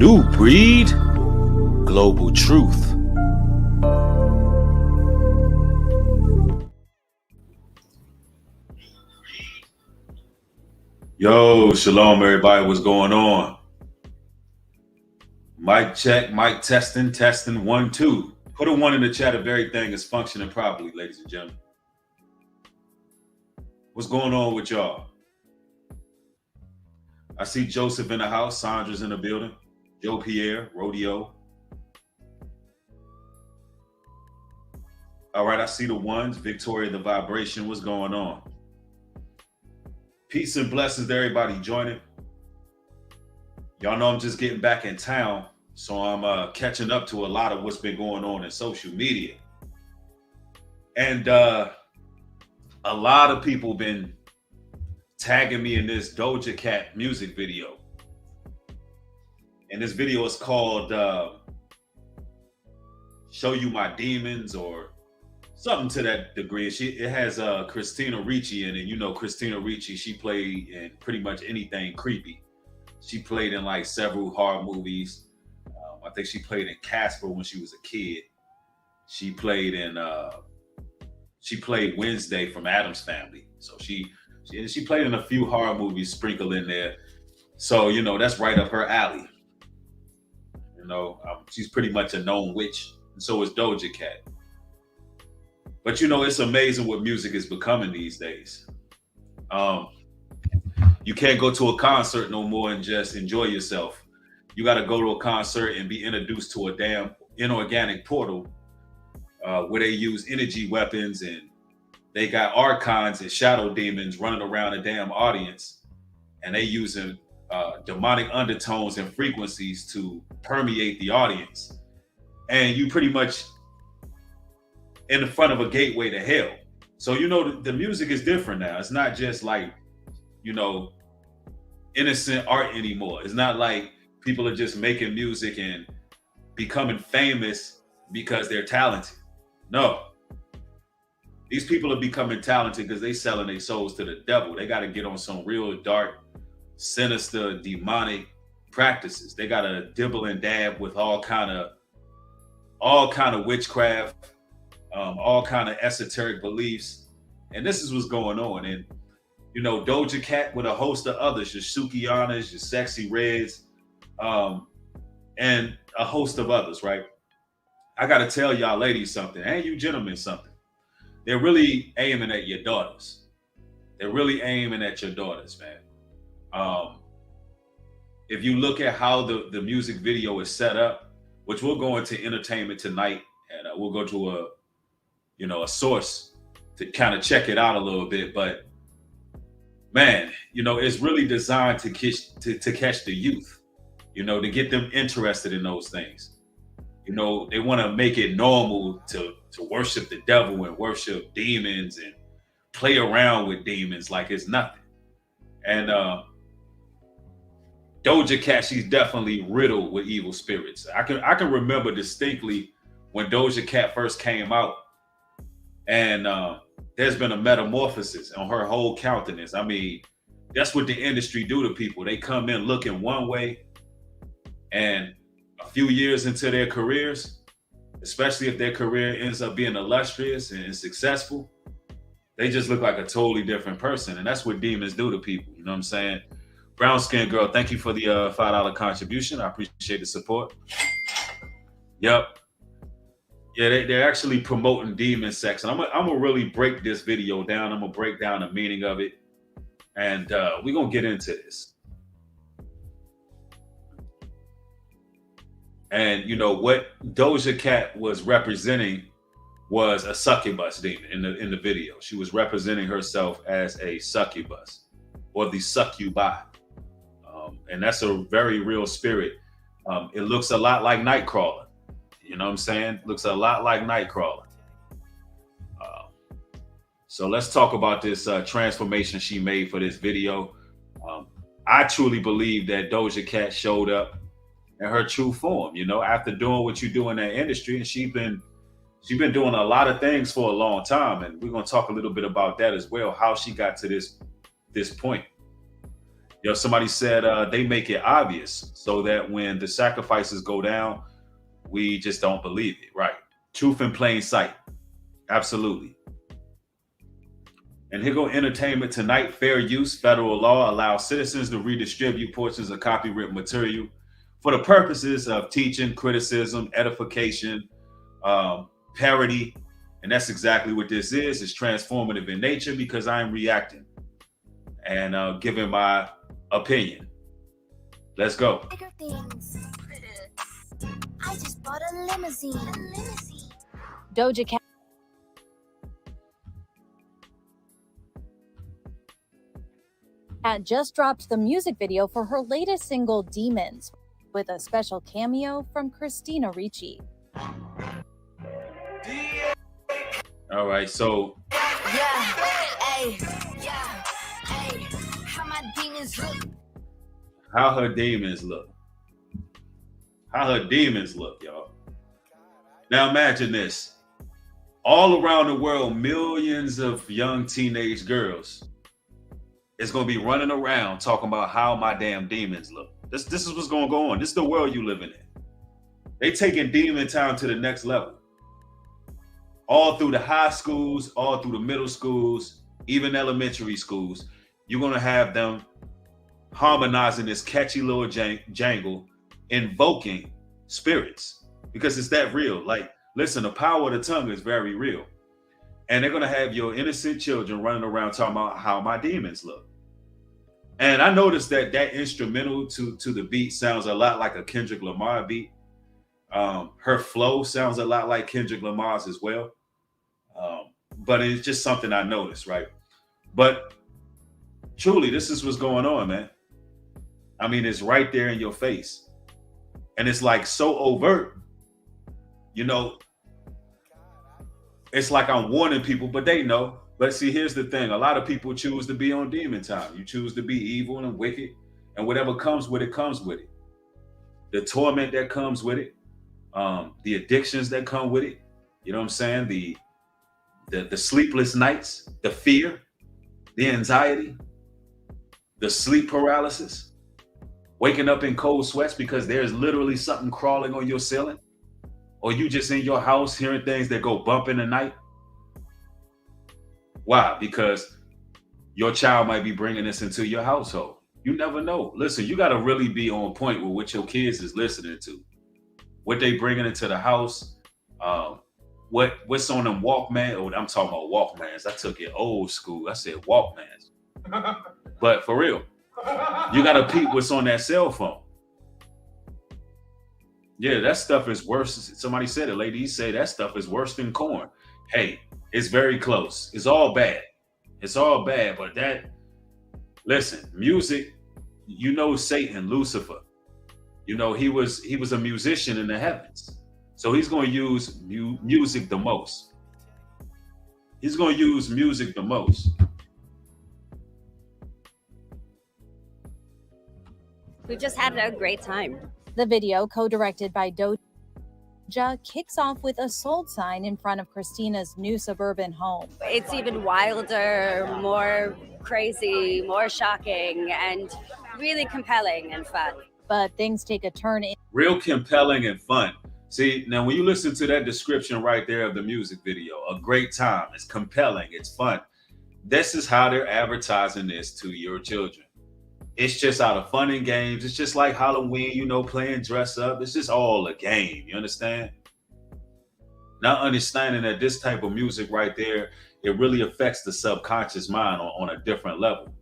new breed, global truth. Yo, shalom, everybody. What's going on? Mic check, mic testing, testing, 1, 2. Put a 1 in the chat if everything is functioning properly, ladies and gentlemen. What's going on with y'all? I see Joseph in the house, Sandra's in the building, Joe Pierre, Rodeo. All right, I see the ones. Victoria, the vibration. What's going on? Peace and blessings to everybody joining. Y'all know I'm just getting back in town, so I'm catching up to a lot of what's been going on in social media. And a lot of people been tagging me in this Doja Cat music video. And this video is called Show You My Demons or something to that degree. It has Christina Ricci in it. You know Christina Ricci, she played in pretty much anything creepy. She played in like several horror movies. I think she played in Casper when she was a kid. She played Wednesday from Addams Family. So she played in a few horror movies sprinkled in there. So, you know, that's right up her alley. You know, she's pretty much a known witch. And so is Doja Cat. But, you know, it's amazing what music is becoming these days. You can't go to a concert no more and just enjoy yourself. You got to go to a concert and be introduced to a damn inorganic portal where they use energy weapons and they got archons and shadow demons running around a damn audience, and they using demonic undertones and frequencies to permeate the audience. And you pretty much in the front of a gateway to hell. So, you know, the music is different now. It's not just like, you know, innocent art anymore. It's not like people are just making music and becoming famous because they're talented. No. These people are becoming talented because they selling their souls to the devil. They got to get on some real dark, sinister, demonic practices. They got to dibble and dab with all kind of witchcraft, all kind of esoteric beliefs. And this is what's going on. And, you know, Doja Cat with a host of others, your Sukianas, your Sexy Reds, and a host of others, right? I got to tell y'all ladies something, and you gentlemen something. They're really aiming at your daughters. They're really aiming at your daughters, man. If you look at how the music video is set up, which we'll go into entertainment tonight, and we'll go to a source to kind of check it out a little bit. But man, you know, it's really designed to catch the youth, you know, to get them interested in those things. You know, they want to make it normal to worship the devil and worship demons and play around with demons like it's nothing. And Doja Cat, she's definitely riddled with evil spirits. I can remember distinctly when Doja Cat first came out, and there's been a metamorphosis on her whole countenance. I mean, that's what the industry do to people. They come in looking one way, and a few years into their careers, especially if their career ends up being illustrious and successful, they just look like a totally different person. And that's what demons do to people. You know what I'm saying? Brown Skin Girl, thank you for the $5 contribution. I appreciate the support. Yep. Yeah, they're actually promoting demon sex. And I'm gonna really break this video down. I'm gonna break down the meaning of it. And we're gonna get into this. And you know what Doja Cat was representing was a succubus demon in the video. She was representing herself as a succubus or the succubi. And that's a very real spirit. It looks a lot like Nightcrawler. You know what I'm saying? Looks a lot like Nightcrawler. So let's talk about this transformation she made for this video. I truly believe that Doja Cat showed up in her true form, you know, after doing what you do in that industry. And she's been doing a lot of things for a long time. And we're going to talk a little bit about that as well, how she got to this point. Somebody said they make it obvious so that when the sacrifices go down, we just don't believe it. Right. Truth in plain sight. Absolutely. And here go entertainment tonight. Fair use. Federal law allows citizens to redistribute portions of copyright material for the purposes of teaching, criticism, edification, parody. And that's exactly what this is. It's transformative in nature because I'm reacting and giving my opinion. Let's go. Bigger things. I just bought a limousine. Doja Cat just dropped the music video for her latest single, Demons, with a special cameo from Christina Ricci. All right, so how her demons look. How her demons look, y'all. Now imagine this. All around the world, millions of young teenage girls is going to be running around talking about how my damn demons look. This is what's going to go on. This is the world you living in. They taking demon town to the next level. All through the high schools, all through the middle schools, even elementary schools, you're going to have them harmonizing this catchy little jangle, invoking spirits, because it's that real. Like, listen, the power of the tongue is very real. And they're going to have your innocent children running around talking about how my demons look. And I noticed that instrumental to the beat sounds a lot like a Kendrick Lamar beat. Her flow sounds a lot like Kendrick Lamar's as well. But it's just something I noticed, right? But truly, this is what's going on, man. I mean, it's right there in your face. And it's like so overt, it's like I'm warning people, but they know. But see, here's the thing. A lot of people choose to be on demon time. You choose to be evil and wicked, and whatever comes with it, comes with it. The torment that comes with it, the addictions that come with it. You know what I'm saying? The sleepless nights, the fear, the anxiety, the sleep paralysis, waking up in cold sweats because there's literally something crawling on your ceiling, or you just in your house hearing things that go bump in the night. Why? Because your child might be bringing this into your household. You never know. Listen, you got to really be on point with what your kids is listening to, what they bringing into the house, what's on them Walkman. Oh, I'm talking about Walkmans. I took it old school. I said Walkmans. But for real, you got to peep what's on that cell phone. Yeah, that stuff is worse. Somebody said it, ladies say that stuff is worse than corn. Hey, it's very close. It's all bad. It's all bad. But listen, music, Satan, Lucifer, he was a musician in the heavens. So he's going to use music the most. He's going to use music the most. We just had a great time. The video, co-directed by Doja, kicks off with a sold sign in front of Christina's new suburban home. It's even wilder, more crazy, more shocking, and really compelling and fun. But things take a turn. Real compelling and fun. See, now when you listen to that description right there of the music video, a great time, it's compelling, it's fun. This is how they're advertising this to your children. It's just out of fun and games. It's just like Halloween, playing dress up. It's just all a game. You understand? Not understanding that this type of music right there, it really affects the subconscious mind on a different level.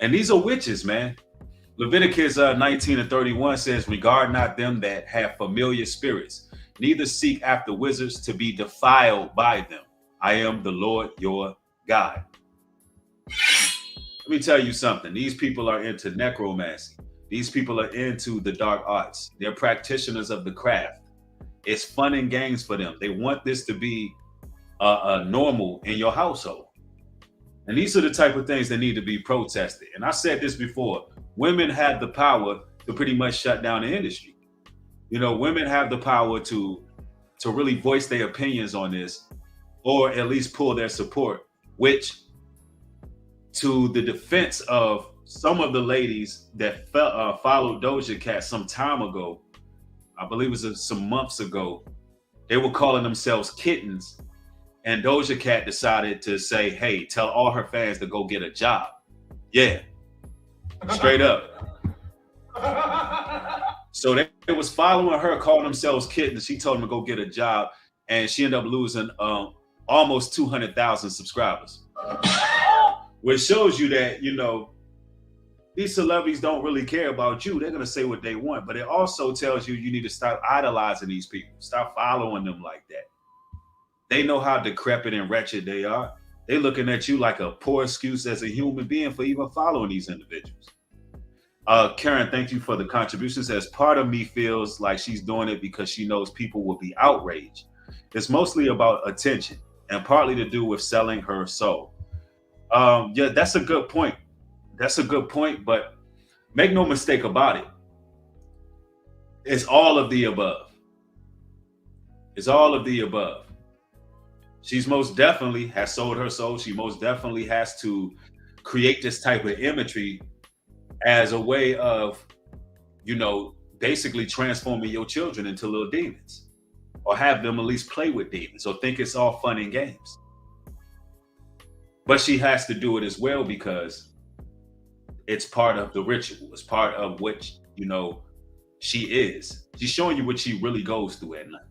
And these are witches, man. Leviticus 19:31 says, regard not them that have familiar spirits, neither seek after wizards to be defiled by them. I am the Lord your God. Let me tell you something. These people are into necromancy. These people are into the dark arts. They're practitioners of the craft. It's fun and games for them. They want this to be normal in your household. And these are the type of things that need to be protested. And I said this before. Women have the power to pretty much shut down the industry. Women have the power to really voice their opinions on this, or at least pull their support, which to the defense of some of the ladies that followed Doja Cat some time ago, I believe it was some months ago, they were calling themselves kittens. And Doja Cat decided to say, hey, tell all her fans to go get a job. Yeah, straight up. So they was following her, calling themselves kittens. She told them to go get a job, and she ended up losing almost 200,000 subscribers, which shows you that, you know, these celebrities don't really care about you. They're going to say what they want, but it also tells you you need to stop idolizing these people. Stop following them like that. They know how decrepit and wretched they are. They're looking at you like a poor excuse as a human being for even following these individuals. Karen, thank you for the contributions. As part of me feels like she's doing it because she knows people will be outraged. It's mostly about attention and partly to do with selling her soul. Yeah, that's a good point. That's a good point, but make no mistake about it. It's all of the above. It's all of the above. She's most definitely has sold her soul. She most definitely has to create this type of imagery as a way of, you know, basically transforming your children into little demons, or have them at least play with demons, or think it's all fun and games. But she has to do it as well because it's part of the ritual. It's part of what, you know, she is. She's showing you what she really goes through at night.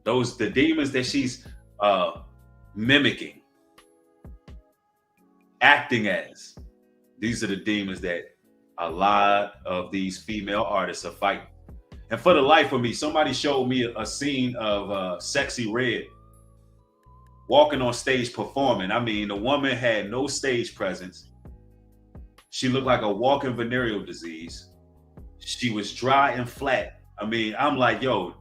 The demons that she's mimicking, acting as, these are the demons that a lot of these female artists are fighting. And for the life of me, somebody showed me a scene of Sexy Red walking on stage performing. I mean, the woman had no stage presence. She looked like a walking venereal disease. She was dry and flat. I mean, I'm like, yo,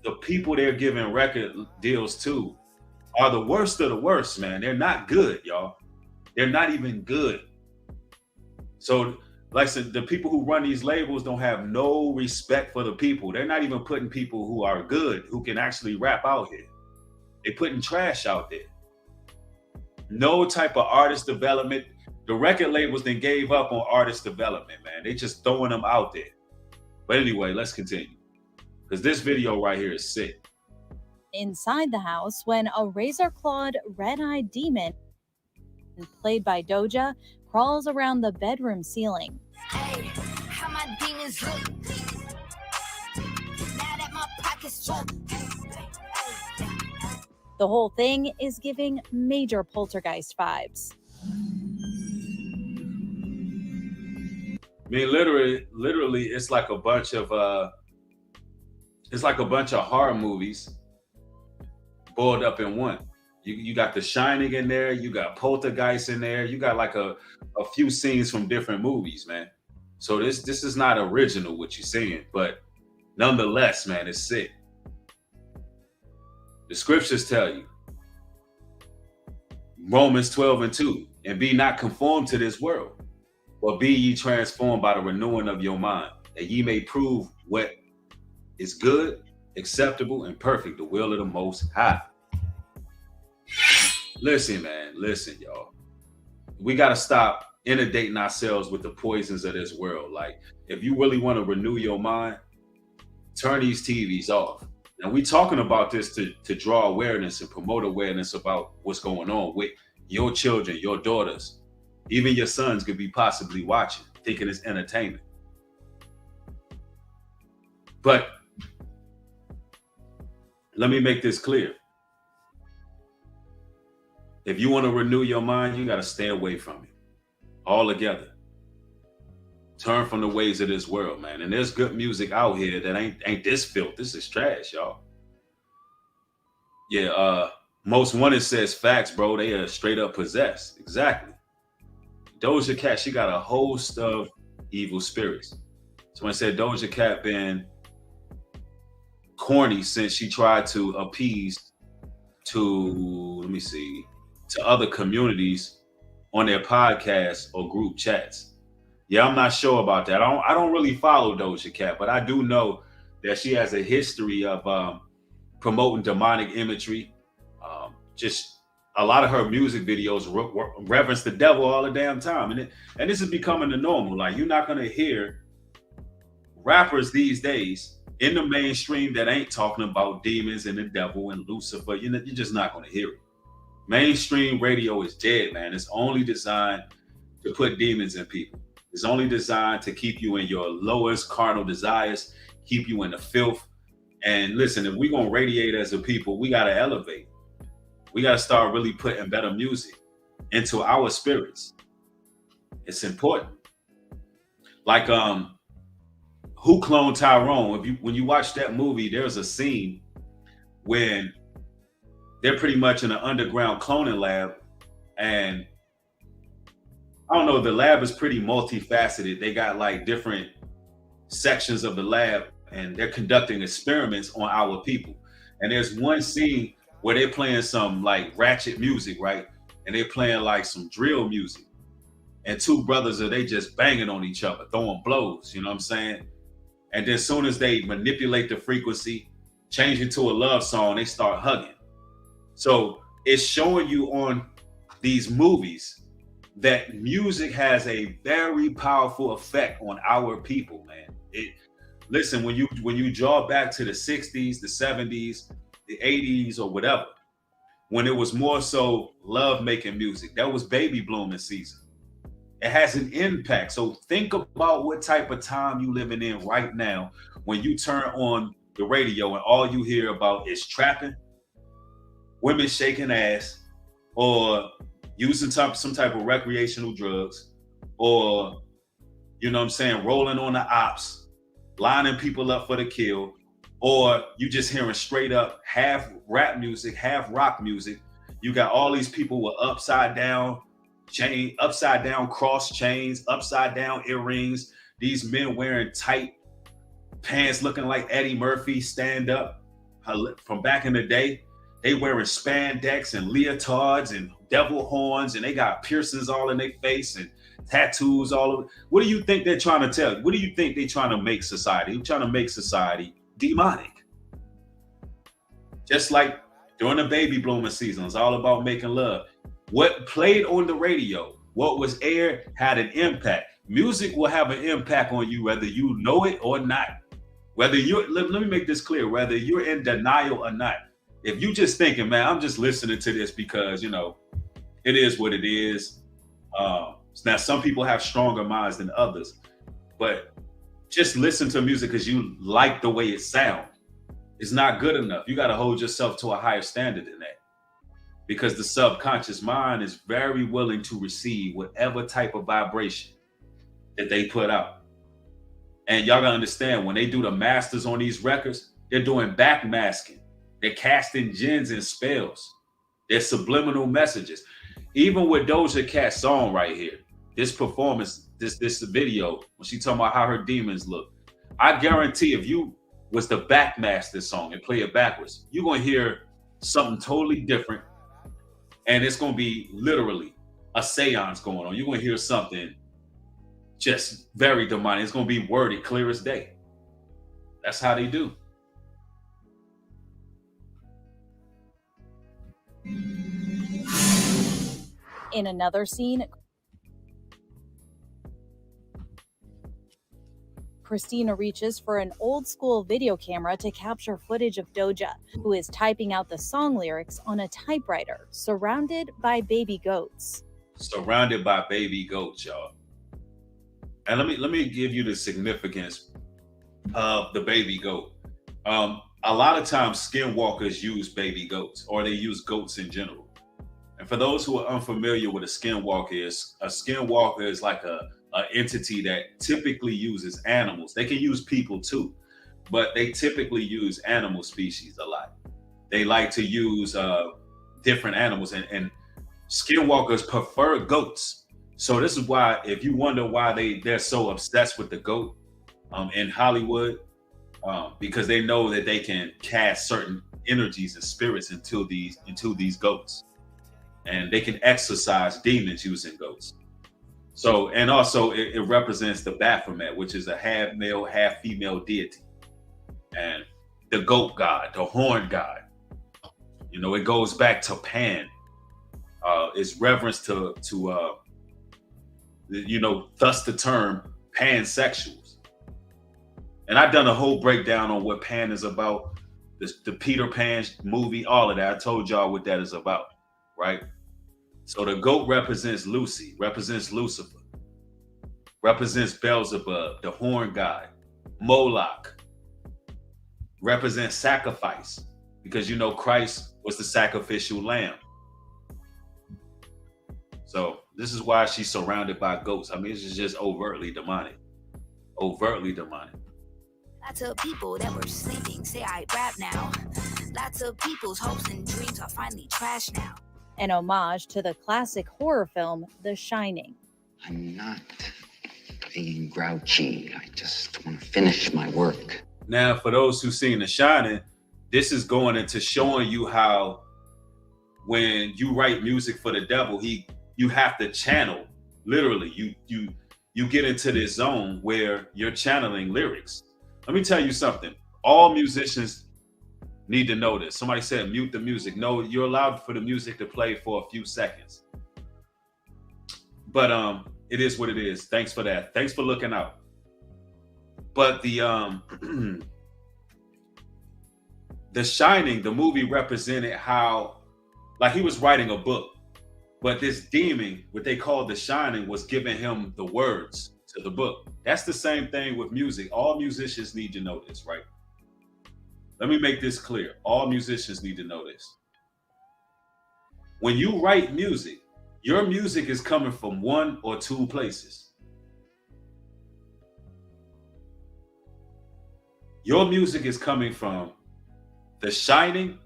the people they're giving record deals to are the worst of the worst, man. They're not good, y'all. They're not even good. So, like I said, the people who run these labels don't have no respect for the people. They're not even putting people who are good, who can actually rap out here. They're putting trash out there. No type of artist development. The record labels then gave up on artist development, man. They just throwing them out there. But anyway, let's continue, because this video right here is sick. Inside the house when a razor-clawed, red-eyed demon, played by Doja, crawls around the bedroom ceiling. Hey, how my demons look. Now that my pockets full. The whole thing is giving major poltergeist vibes. I mean, literally, it's like a bunch of horror movies boiled up in one. You got The Shining in there, you got Poltergeist in there, you got like a few scenes from different movies, man. So this is not original what you're seeing, but nonetheless, man, it's sick. The scriptures tell you, Romans 12:2, and be not conformed to this world, but be ye transformed by the renewing of your mind, that ye may prove what is good, acceptable, and perfect, the will of the Most High. Listen, man, listen, y'all. We got to stop inundating ourselves with the poisons of this world. Like, if you really want to renew your mind, turn these TVs off. And we talking about this to draw awareness and promote awareness about what's going on with your children, your daughters. Even your sons could be possibly watching, thinking it's entertainment. But let me make this clear. If you want to renew your mind, you got to stay away from it altogether. Turn from the ways of this world, man. And there's good music out here that ain't this filth. This is trash, y'all. Yeah, Most Wanted says facts, bro. They are straight up possessed. Exactly. Doja Cat, she got a host of evil spirits. Someone said Doja Cat been corny since she tried to appease to other communities on their podcasts or group chats. Yeah, I'm not sure about that. I don't really follow Doja Cat, but I do know that she has a history of promoting demonic imagery, just a lot of her music videos reverence the devil all the damn time, and this is becoming the normal. Like, you're not gonna hear rappers these days in the mainstream that ain't talking about demons and the devil and Lucifer. You're just not gonna hear it. Mainstream radio is dead, man. It's only designed to put demons in people. It's only designed to keep you in your lowest carnal desires, keep you in the filth. And listen, if we're gonna radiate as a people, we gotta elevate. We gotta start really putting better music into our spirits. It's important. Like Who Cloned Tyrone? When you watch that movie, there's a scene when they're pretty much in an underground cloning lab, and I don't know, the lab is pretty multifaceted. They got like different sections of the lab, and they're conducting experiments on our people. And there's one scene where they're playing some like ratchet music, right? And they're playing like some drill music. And two brothers they just banging on each other, throwing blows, you know what I'm saying? And then as soon as they manipulate the frequency, change it to a love song, they start hugging. So it's showing you on these movies that music has a very powerful effect on our people, man. Listen, when you draw back to the 60s, the 70s, the 80s, or whatever, when it was more so love making music, that was baby blooming season. It has an impact. So think about what type of time you living in right now when you turn on the radio and all you hear about is trapping, women shaking ass, or using some type of recreational drugs, or, you know what I'm saying, rolling on the ops, lining people up for the kill, or you just hearing straight up half rap music, half rock music. You got all these people with upside down cross chains, upside down earrings, these men wearing tight pants looking like Eddie Murphy stand up from back in the day. They wearing spandex and leotards and devil horns, and they got piercings all in their face and tattoos all over. What do you think they're trying to tell you? What do you think they're trying to make society? They're trying to make society demonic. Just like during the baby blooming season, it's all about making love. What played on the radio, what was aired, had an impact. Music will have an impact on you whether you know it or not. Whether let me make this clear, whether you're in denial or not. If you just thinking, man, I'm just listening to this because, you know, it is what it is. Now, some people have stronger minds than others, but just listen to music because you like the way it sounds. It's not good enough. You got to hold yourself to a higher standard than that, because the subconscious mind is very willing to receive whatever type of vibration that they put out. And y'all gotta understand, when they do the masters on these records, they're doing backmasking. They're casting jinns and spells. They're subliminal messages. Even with Doja Cat's song right here, this performance, this video, when she talking about how her demons look, I guarantee if you was to backmask this song and play it backwards, you're gonna hear something totally different. And it's gonna be literally a seance going on. You're gonna hear something just very demonic. It's gonna be worded clear as day. That's how they do. In another scene, Christina reaches for an old school video camera to capture footage of Doja, who is typing out the song lyrics on a typewriter, surrounded by baby goats. Surrounded by baby goats, y'all. And let me give you the significance of the baby goat. A lot of times skinwalkers use baby goats, or they use goats in general. And for those who are unfamiliar with a skinwalker is like a entity that typically uses animals. They can use people too, but they typically use animal species a lot. They like to use different animals, and skinwalkers prefer goats. So this is why, if you wonder why they're so obsessed with the goat in Hollywood, because they know that they can cast certain energies and spirits into these goats, and they can exorcise demons using goats. So, and also it represents the Baphomet, which is a half male, half female deity, and the goat god, the horn god. You know, it goes back to Pan, It's reverence to thus the term pansexuals. And I've done a whole breakdown on what Pan is about, the Peter Pan movie, all of that. I told y'all what that is about, right? So the goat represents Lucy, represents Lucifer, represents Beelzebub, the horn god. Moloch represents sacrifice, because Christ was the sacrificial lamb. So this is why she's surrounded by goats. I mean, it's just overtly demonic. Overtly demonic. Lots of people that were sleeping say I rap now. Lots of people's hopes and dreams are finally trashed now. An homage to the classic horror film The Shining. I'm not being grouchy. I just want to finish my work. Now, for those who've seen The Shining, this is going into showing you how when you write music for the devil, you have to channel, literally. You get into this zone where you're channeling lyrics. Let me tell you something. All musicians need to know this. Somebody said mute the music. No, you're allowed for the music to play for a few seconds. But it is what it is. Thanks for that. Thanks for looking out. But the The Shining, the movie, represented how, like, he was writing a book, but this demon, what they call The Shining, was giving him the words to the book. That's the same thing with music. All musicians need to know this, right? Let me make this clear. All musicians need to know this. When you write music, your music is coming from one or two places. Your music is coming from The Shining,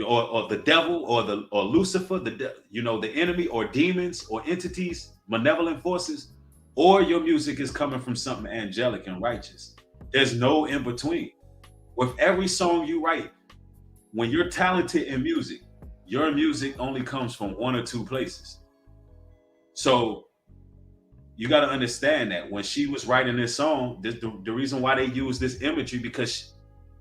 or the devil, or Lucifer, the enemy, or demons, or entities, malevolent forces, or your music is coming from something angelic and righteous. There's no in between. With every song you write, when you're talented in music, your music only comes from one or two places. So you got to understand that when she was writing this song, the reason why they use this imagery, because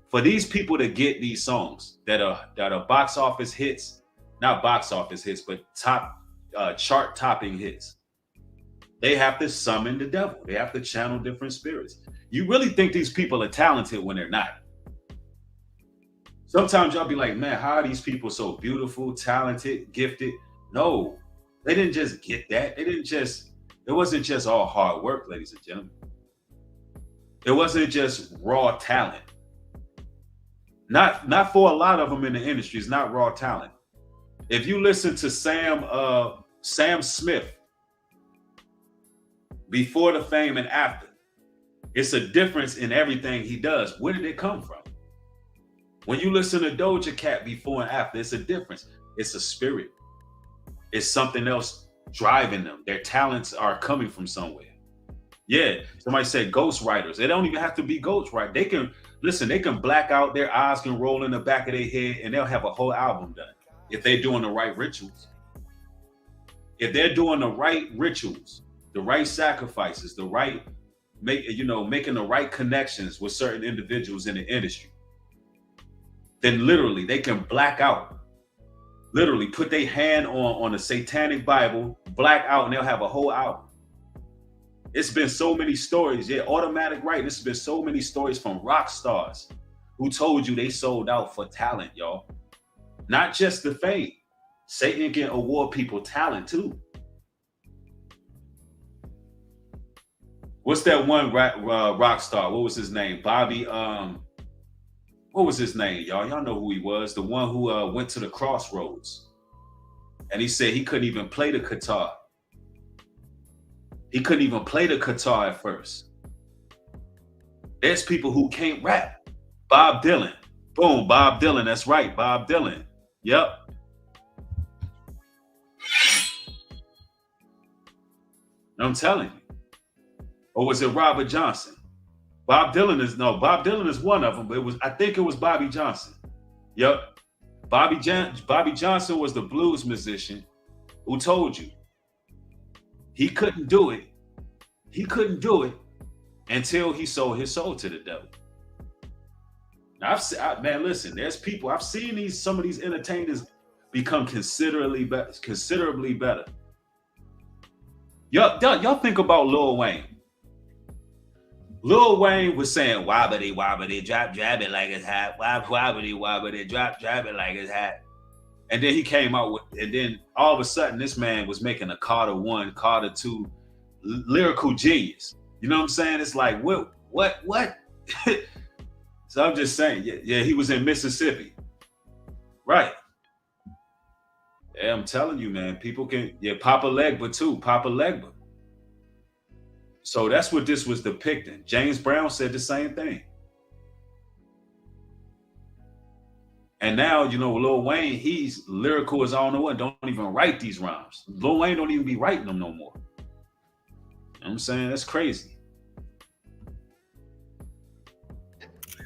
for these people to get these songs that are box office hits, not box office hits, but top chart topping hits, they have to summon the devil. They have to channel different spirits. You really think these people are talented when they're not. Sometimes y'all be like, man, how are these people so beautiful, talented, gifted? No, they didn't just get that. It wasn't just all hard work, ladies and gentlemen. It wasn't just raw talent. Not for a lot of them in the industry. It's not raw talent. If you listen to Sam Smith, before the fame and after, it's a difference in everything he does. Where did it come from? When you listen to Doja Cat before and after, it's a difference. It's a spirit. It's something else driving them. Their talents are coming from somewhere. Yeah, somebody said ghost writers. They don't even have to be ghost writers. They can black out, their eyes can roll in the back of their head, and they'll have a whole album done if they're doing the right rituals. If they're doing the right rituals, the right sacrifices, making the right connections with certain individuals in the industry, then literally they can black out. Literally put their hand on a satanic Bible, black out, and they'll have a whole album. It's been so many stories. Yeah, automatic writing. This has been so many stories from rock stars who told you they sold out for talent, y'all. Not just the fame. Satan can award people talent too. What's that one rock star? What was his name? Bobby. What was his name, y'all? Y'all know who he was. The one who went to the crossroads. And he said he couldn't even play the guitar. He couldn't even play the guitar at first. There's people who can't rap. Bob Dylan. Boom, Bob Dylan. That's right, Bob Dylan. Yep. I'm telling you. Or was it Robert Johnson? Bob Dylan is one of them, but I think it was Bobby Johnson. Yep. Bobby Johnson was the blues musician who told you he couldn't do it. He couldn't do it until he sold his soul to the devil. Now, man, listen, there's people, I've seen some of these entertainers become considerably better. Y'all think about Lil Wayne. Lil Wayne was saying wobbity wobbity drop it like it's hot, wobbity wobbity drop it like it's hot. And then he came out with, and then all of a sudden this man was making a Carter 1, Carter 2 lyrical genius. You know what I'm saying? It's like what? So I'm just saying, yeah, he was in Mississippi. Right. Yeah, I'm telling you, man, people can, Papa Legba too, Papa Legba. So that's what this was depicting. James Brown said the same thing. And now, Lil Wayne, he's lyrical as I don't know what, don't even write these rhymes. Lil Wayne don't even be writing them no more. You know what I'm saying? That's crazy.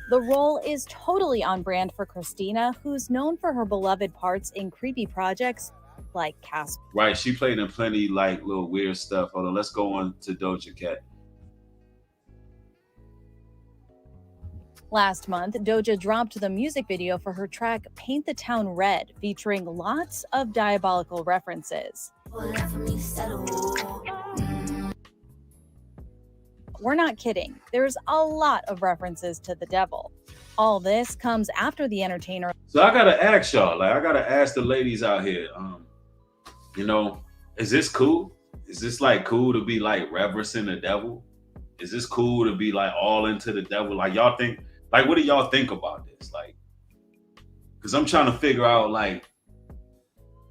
The role is totally on brand for Christina, who's known for her beloved parts in creepy projects like Casper. Right, she played in plenty like little weird stuff. Hold on, let's go on to Doja Cat. Last month, Doja dropped the music video for her track Paint the Town Red, featuring lots of diabolical references. We're not kidding. There's a lot of references to the devil. All this comes after the entertainer. So I gotta ask y'all, I gotta ask the ladies out here, is this cool? Is this like cool to be like reverencing the devil? Is this cool to be like all into the devil? Like y'all think, like what do y'all think about this? Like, because I'm trying to figure out like,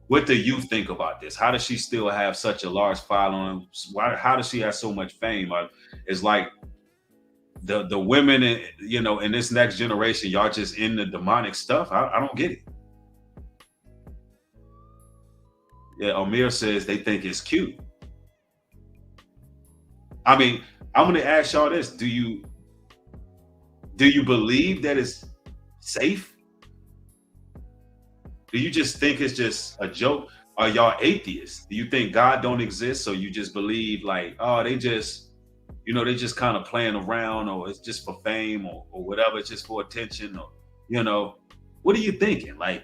what do you think about this? How does she still have such a large following? How does she have so much fame? It's like the women, in this next generation, y'all just in the demonic stuff. I don't get it. Yeah, Amir says they think it's cute. I mean, I'm gonna ask y'all this: Do you believe that it's safe? Do you just think it's just a joke? Are y'all atheists? Do you think God don't exist? So you just believe like, oh, they just kind of playing around, or it's just for fame, or whatever, it's just for attention, or what are you thinking? Like,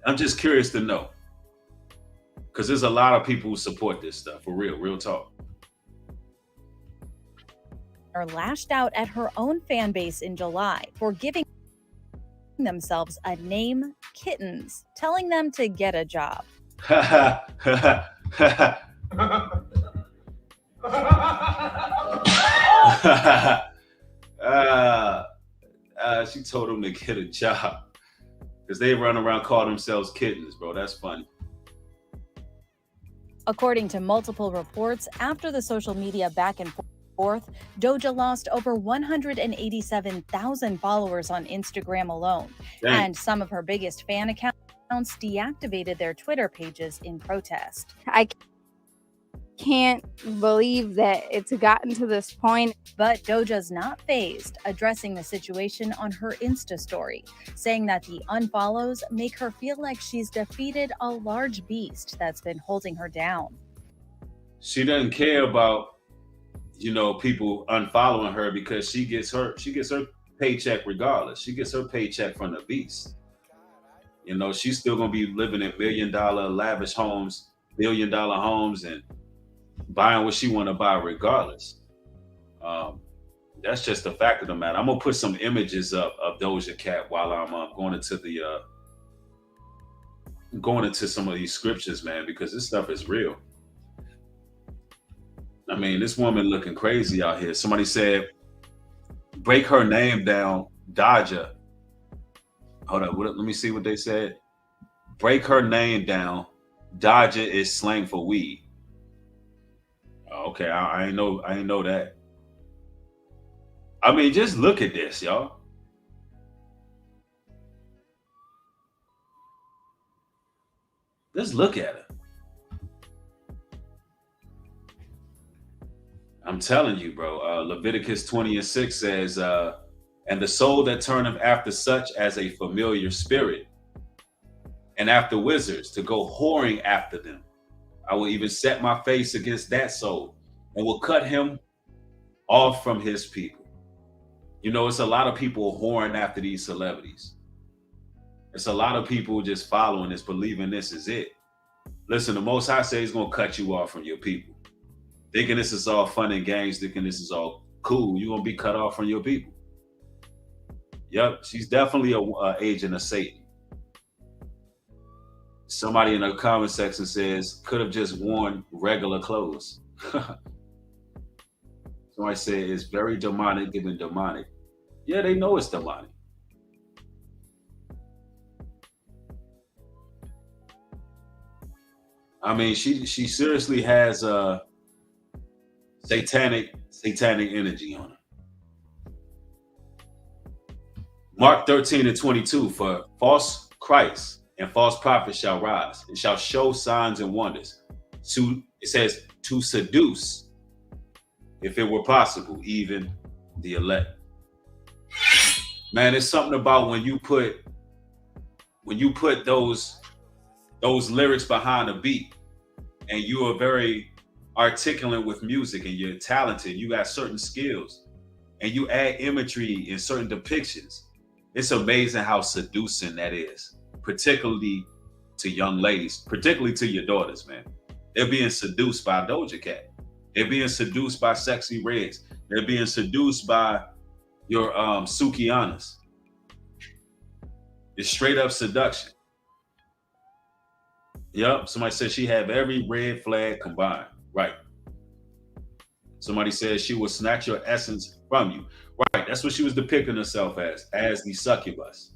I'm just curious to know, because there's a lot of people who support this stuff, for real talk. Lashed out at her own fan base in July for giving themselves a name, Kittens, telling them to get a job. She told them to get a job because they run around call themselves kittens, bro. That's funny. According to multiple reports, after the social media back and forth, Doja lost over 187,000 followers on Instagram alone. Dang. And some of her biggest fan accounts deactivated their Twitter pages in protest. I can't believe that it's gotten to this point. But Doja's not fazed, addressing the situation on her Insta story, saying that the unfollows make her feel like she's defeated a large beast that's been holding her down. She doesn't care about people unfollowing her because she gets her paycheck regardless. She gets her paycheck from the beast. She's still gonna be living in $1 billion lavish homes, $1 billion homes, and buying what she want to buy regardless. That's just the fact of the matter. I'm gonna put some images up of Doja Cat while I'm going into some of these scriptures, man, because this stuff is real. I mean, this woman looking crazy out here. Somebody said, break her name down, Doja. Hold up, let me see what they said. Break her name down. Doja is slang for weed. Okay, I ain't know that. I mean, just look at this, y'all. Let's look at it. I'm telling you, bro. Leviticus 20:6 says, and the soul that turneth after such as a familiar spirit, and after wizards, to go whoring after them, I will even set my face against that soul, and will cut him off from his people. It's a lot of people whoring after these celebrities. It's a lot of people just following this, believing this is it. Listen, the Most High says he's going to cut you off from your people. Thinking this is all fun and games, thinking this is all cool, you're going to be cut off from your people. Yep, she's definitely a agent of Satan. Somebody in the comment section says, could have just worn regular clothes. Somebody said it's very demonic, giving demonic. Yeah, they know it's demonic. I mean, she seriously has satanic energy on her. Mark 13:22, for false Christ and false prophets shall rise and shall show signs and wonders. It says to seduce, if it were possible, even the elect. Man, it's something about when you put those lyrics behind a beat, and you are very articulate with music, and you're talented, you got certain skills, and you add imagery and certain depictions. It's amazing how seducing that is, particularly to young ladies, particularly to your daughters, man. They're being seduced by Doja Cat. They're being seduced by Sexy Reds. They're being seduced by your Sukianas. It's straight up seduction. Yep, somebody said she have every red flag combined. Right. Somebody said she will snatch your essence from you. Right, that's what she was depicting herself as the succubus.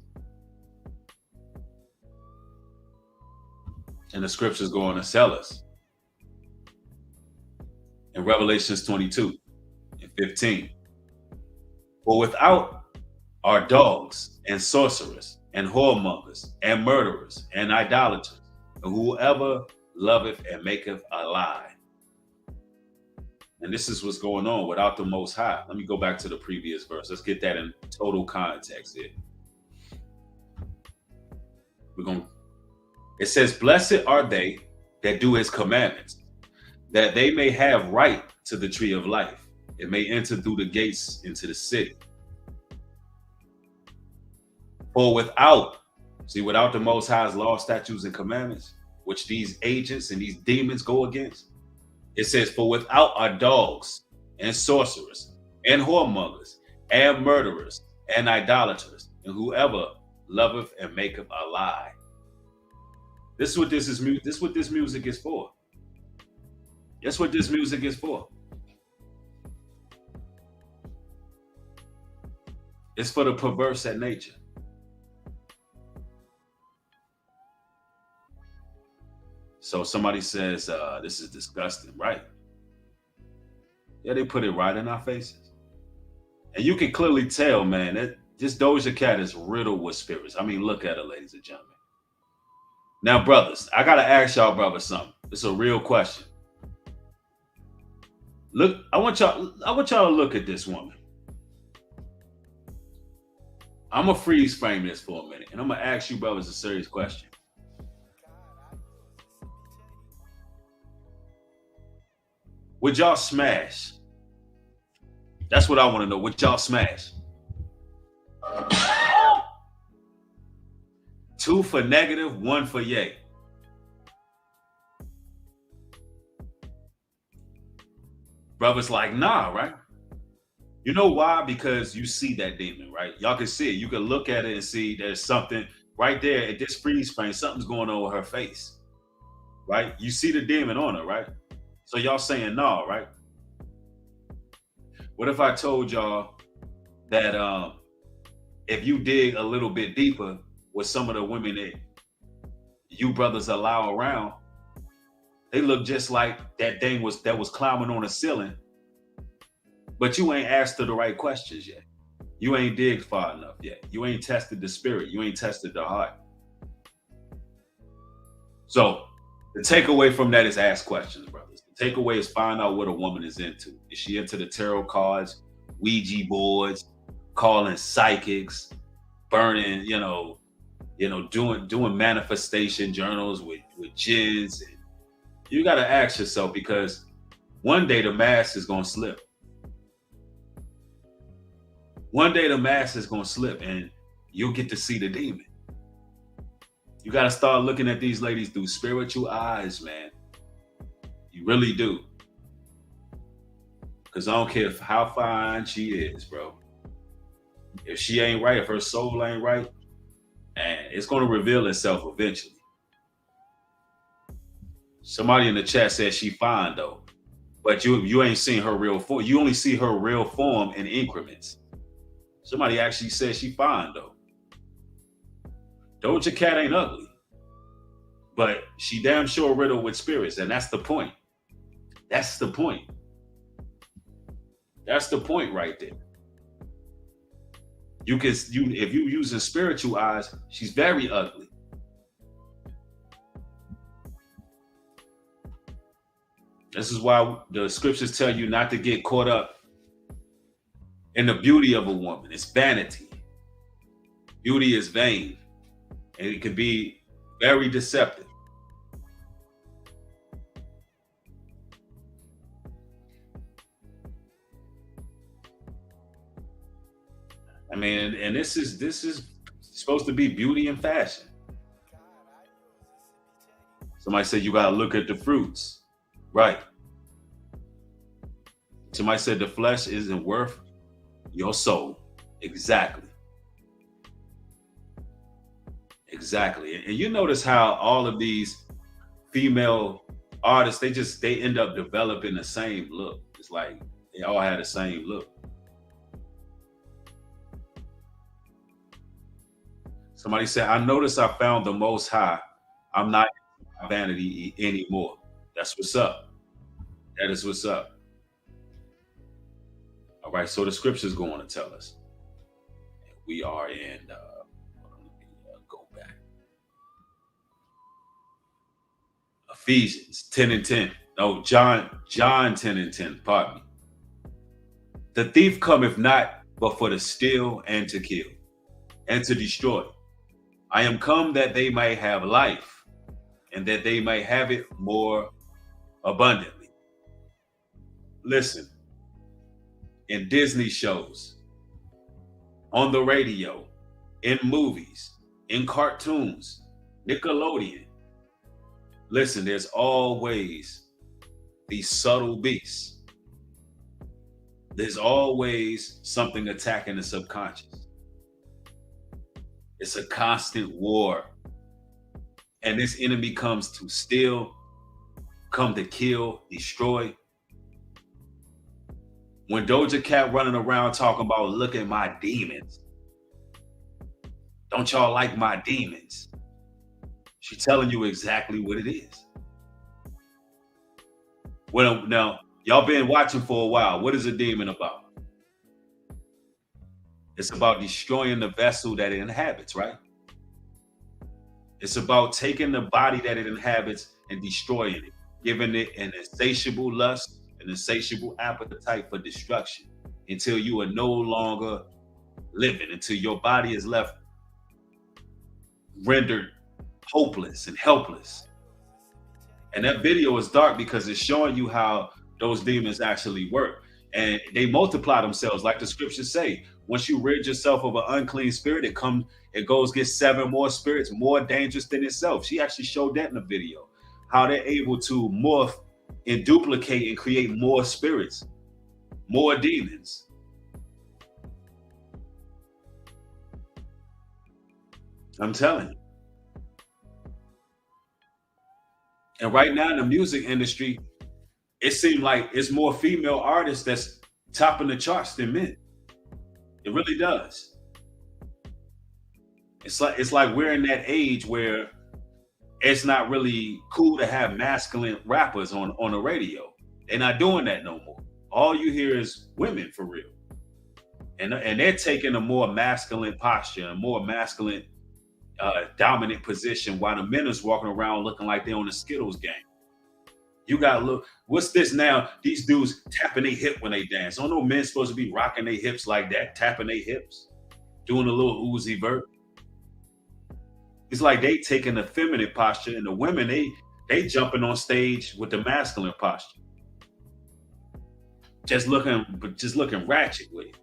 And the scriptures go on to tell us. In Revelations 22:15. For without are dogs and sorcerers and whoremongers and murderers and idolaters, and whoever loveth and maketh a lie. And this is what's going on without the Most High. Let me go back to the previous verse. Let's get that in total context here. It says, blessed are they that do his commandments, that they may have right to the tree of life. It may enter through the gates into the city. For without the Most High's law, statutes, and commandments, which these agents and these demons go against, it says, for without are dogs and sorcerers and whoremongers and murderers and idolaters, and whoever loveth and maketh a lie. This is what this music is for. That's what this music is for. It's for the perverse at nature. So somebody says, this is disgusting, right? Yeah, they put it right in our faces. And you can clearly tell, man, that this Doja Cat is riddled with spirits. I mean, look at her, ladies and gentlemen. Now, brothers, I got to ask y'all brothers something. It's a real question. Look, I want y'all to look at this woman. I'm going to freeze frame this for a minute, and I'm going to ask you brothers a serious question. Would y'all smash? That's what I want to know. Would y'all smash? 2 for negative, 1 for yay. Brothers like, nah, right? You know why? Because you see that demon, right? Y'all can see it. You can look at it and see there's something right there at this freeze frame. Something's going on with her face, right? You see the demon on her, right? So y'all saying no, right? What if I told y'all that if you dig a little bit deeper with some of the women that you brothers allow around, they look just like that thing that was climbing on the ceiling, but you ain't asked her the right questions yet. You ain't digged far enough yet. You ain't tested the spirit. You ain't tested the heart. So the takeaway from that is ask questions, brothers. The takeaway is find out what a woman is into. Is she into the tarot cards, Ouija boards, calling psychics, burning, doing manifestation journals with jinns? And you got to ask yourself, because one day the mask is going to slip. One day the mask is going to slip and you'll get to see the demon. You got to start looking at these ladies through spiritual eyes, man. You really do. Because I don't care how fine she is, bro. If she ain't right, if her soul ain't right, and it's going to reveal itself eventually. Somebody in the chat says she fine, though. But you ain't seen her real form. You only see her real form in increments. Somebody actually says she fine, though. Doja Cat ain't ugly. But she damn sure riddled with spirits, and that's the point. That's the point. That's the point right there. If you using spiritual eyes, she's very ugly. This is why the scriptures tell you not to get caught up in the beauty of a woman. It's vanity. Beauty is vain, and it can be very deceptive. I mean, and this is supposed to be beauty and fashion. Somebody said you gotta look at the fruits. Right. Somebody said the flesh isn't worth your soul. Exactly. Exactly. And you notice how all of these female artists, they end up developing the same look. It's like they all had the same look. Somebody said, I noticed I found the Most High. I'm not vanity anymore. That's what's up. That is what's up. All right, so the scripture's going to tell us. We are in, let me go back. Ephesians 10 and 10. No, John 10 and 10, pardon me. The thief cometh not, but for to steal and to kill and to destroy. I am come that they may have life, and that they may have it more abundantly. Listen, in Disney shows, on the radio, in movies, in cartoons, Nickelodeon, listen, there's always these subtle beasts. There's always something attacking the subconscious. It's a constant war. And this enemy comes to steal, come to kill, destroy. When Doja Cat running around talking about, look at my demons. Don't y'all like my demons? She's telling you exactly what it is. Well, now, y'all been watching for a while. What is a demon about? It's about destroying the vessel that it inhabits, right? It's about taking the body that it inhabits and destroying it, giving it an insatiable lust, an insatiable appetite for destruction until you are no longer living, until your body is left rendered hopeless and helpless. And that video is dark because it's showing you how those demons actually work. And they multiply themselves, like the scriptures say. Once you rid yourself of an unclean spirit, it goes get 7 more spirits more dangerous than itself. She actually showed that in the video, how they're able to morph and duplicate and create more spirits, more demons. I'm telling you. And right now in the music industry, it seems like it's more female artists that's topping the charts than men. It really does. It's like we're in that age where it's not really cool to have masculine rappers on the radio. They're not doing that no more. All you hear is women for real. And they're taking a more masculine posture, a more masculine dominant position, while the men is walking around looking like they're on the Skittles game. You gotta look, what's this now? These dudes tapping their hip when they dance. Don't no men supposed to be rocking their hips like that, tapping their hips, doing a little Uzi Vert. It's like they taking the feminine posture, and the women, they jumping on stage with the masculine posture. Just looking ratchet with it.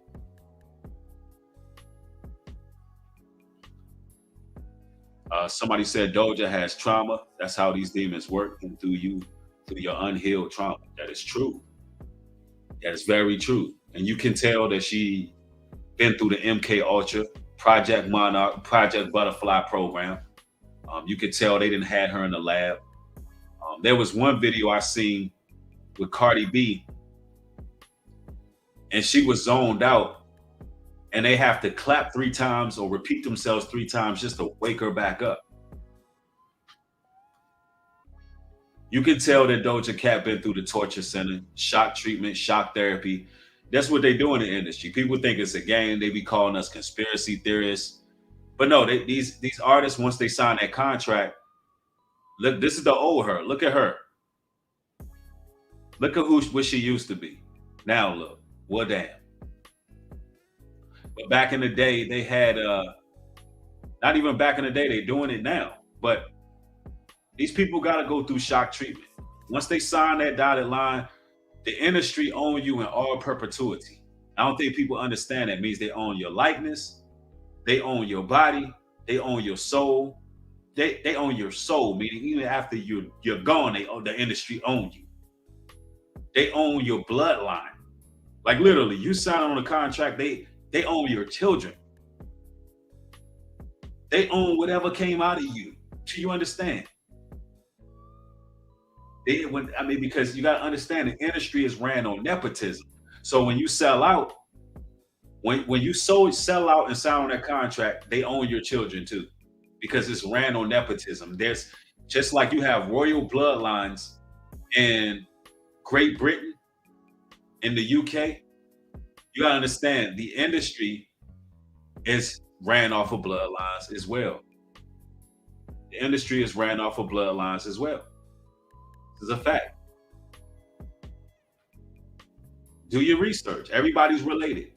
Somebody said Doja has trauma. That's how these demons work through you, through your unhealed trauma. That is true. That is very true. And you can tell that she been through the MK Ultra, Project Monarch, Project Butterfly program. You could tell they didn't had her in the lab. There was one video I seen with Cardi B, and she was zoned out, and they have to clap 3 times or repeat themselves 3 times just to wake her back up. You can tell that Doja Cat been through the torture center, shock treatment, shock therapy. That's what they do in the industry. People think it's a game. They be calling us conspiracy theorists. But no, these artists, once they sign that contract, look, this is the old her. Look at her. Look at what she used to be. Now look, well, damn. But back in the day, they had, not even back in the day, they're doing it now. But these people got to go through shock treatment. Once they sign that dotted line, the industry own you in all perpetuity. I don't think people understand that means they own your likeness, they own your body, they own your soul. They own your soul, meaning even after you're gone, the industry own you. They own your bloodline. Like literally, you sign on a contract, they own your children. They own whatever came out of you. Do you understand? Because you got to understand the industry is ran on nepotism. So when you sell out, when you sell out and sign on that contract, they own your children too, because it's ran on nepotism. There's just like you have royal bloodlines in Great Britain, in the UK. You got to understand the industry is ran off of bloodlines as well. The industry is ran off of bloodlines as well. This is a fact. Do your research. Everybody's related.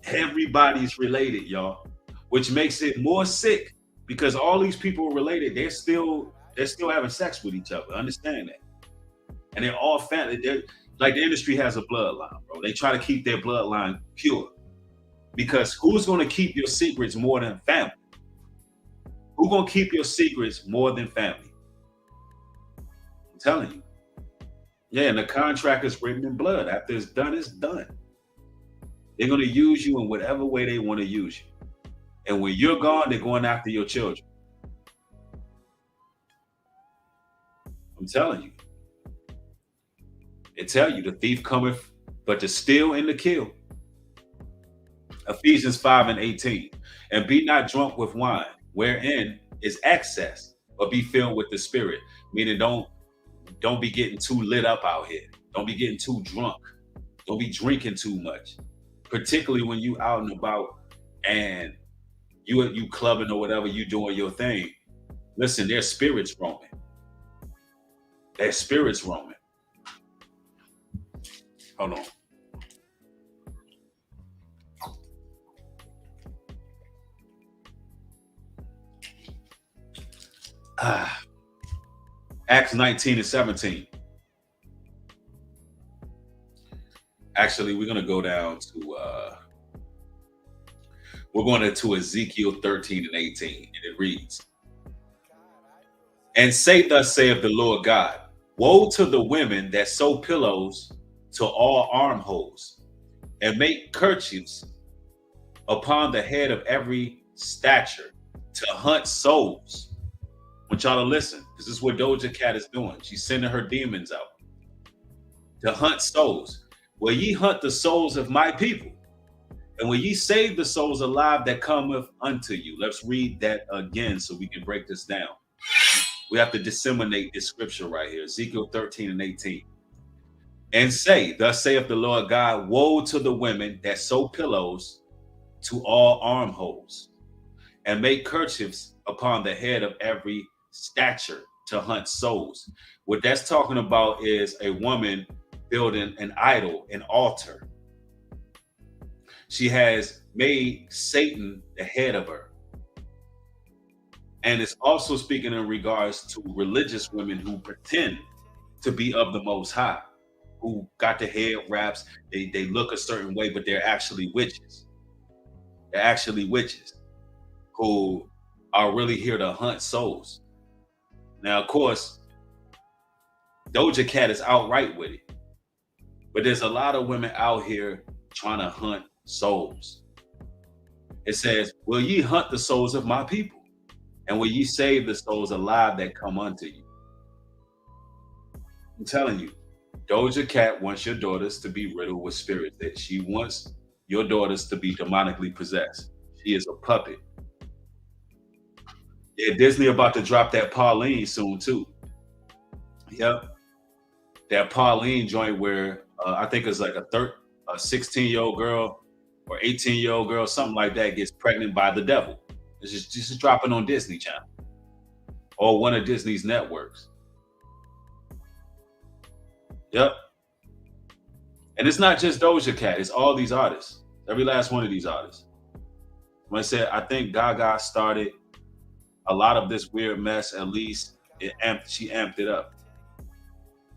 Everybody's related, y'all. Which makes it more sick because all these people are related. They're still having sex with each other. Understand that. And they're all family. They're like the industry has a bloodline, bro. They try to keep their bloodline pure. Because who's gonna keep your secrets more than family? Who's gonna keep your secrets more than family? I'm telling you. Yeah, and the contract is written in blood. After it's done, it's done. They're going to use you in whatever way they want to use you. And when you're gone, they're going after your children. I'm telling you. They tell you the thief cometh but to steal and to kill. Ephesians 5:18. And be not drunk with wine, wherein is excess, but be filled with the Spirit. Meaning don't be getting too lit up out here. Don't be getting too drunk. Don't be drinking too much. Particularly when you out and about and you clubbing or whatever, you doing your thing. Listen, there's spirits roaming. There's spirits roaming. Hold on. Acts 19:17. Actually, we're going to go down to we're going to Ezekiel 13:18, and it reads, and say, thus saith the Lord God, woe to the women that sew pillows to all armholes, and make kerchiefs upon the head of every stature, to hunt souls. I want y'all to listen. This is what Doja Cat is doing. She's sending her demons out to hunt souls. Will ye hunt the souls of my people? And will ye save the souls alive that cometh unto you? Let's read that again so we can break this down. We have to disseminate this scripture right here. Ezekiel 13:18. And say, thus saith the Lord God, woe to the women that sew pillows to all armholes, and make kerchiefs upon the head of every stature, to hunt souls. What that's talking about is a woman building an idol, an altar. She has made Satan the head of her. And it's also speaking in regards to religious women who pretend to be of the Most High, who got the head wraps. They look a certain way, but they're actually witches. They're actually witches who are really here to hunt souls. Now, of course, Doja Cat is outright with it, but there's a lot of women out here trying to hunt souls. It says, will ye hunt the souls of my people? And will ye save the souls alive that come unto you? I'm telling you, Doja Cat wants your daughters to be riddled with spirits. That she wants your daughters to be demonically possessed. She is a puppet. Yeah, Disney about to drop that Pauline soon too. Yep, that Pauline joint where I think it's like a 16-year-old girl or 18-year-old girl, something like that, gets pregnant by the devil. It's just dropping on Disney Channel or one of Disney's networks. Yep. And it's not just Doja Cat, it's all these artists. Every last one of these artists. When I said, I think Gaga started a lot of this weird mess, at least she amped it up.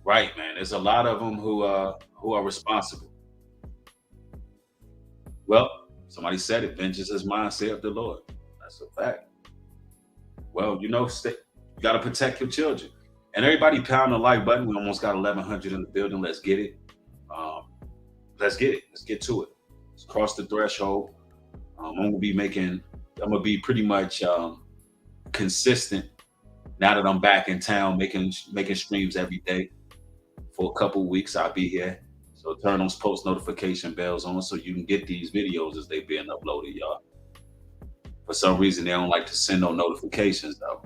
Right, man. There's a lot of them who are responsible. Well, somebody said it, vengeance is mine, saith the Lord. That's a fact. Well, you got to protect your children. And everybody pound the like button. We almost got 1,100 in the building. Let's get it. Let's get it. Let's get to it. Let's cross the threshold. I'm gonna be pretty much consistent now that I'm back in town, making streams every day. For a couple weeks, I'll be here. So turn those post notification bells on so you can get these videos as they being uploaded, y'all. For some reason, they don't like to send no notifications though.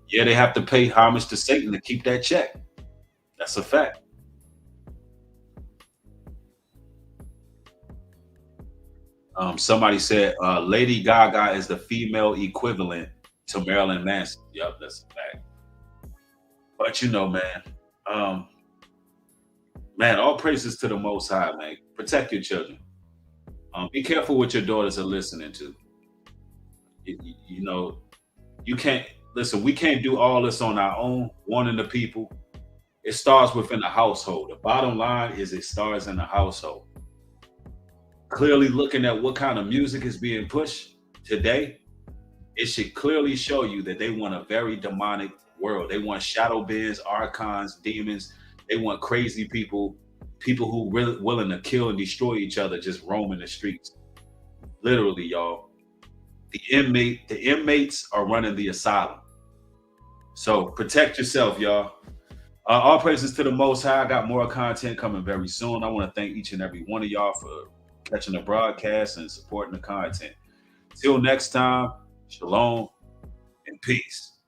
Yeah, they have to pay homage to Satan to keep that check. That's a fact. Somebody said Lady Gaga is the female equivalent to Marilyn Manson. Yep, that's a fact. But man, all praises to the Most High, man. Protect your children. Be careful what your daughters are listening to. You can't listen. We can't do all this on our own. Warning the people. It starts within the household. The bottom line is it starts in the household. Clearly looking at what kind of music is being pushed today, it should clearly show you that they want a very demonic world. They want shadow beings, archons, demons. They want crazy people who really willing to kill and destroy each other, just roaming the streets. Literally, y'all. The inmates are running the asylum. So protect yourself, y'all. All praises to the Most High. I got more content coming very soon. I want to thank each and every one of y'all for catching the broadcast and supporting the content. Till next time, shalom and peace.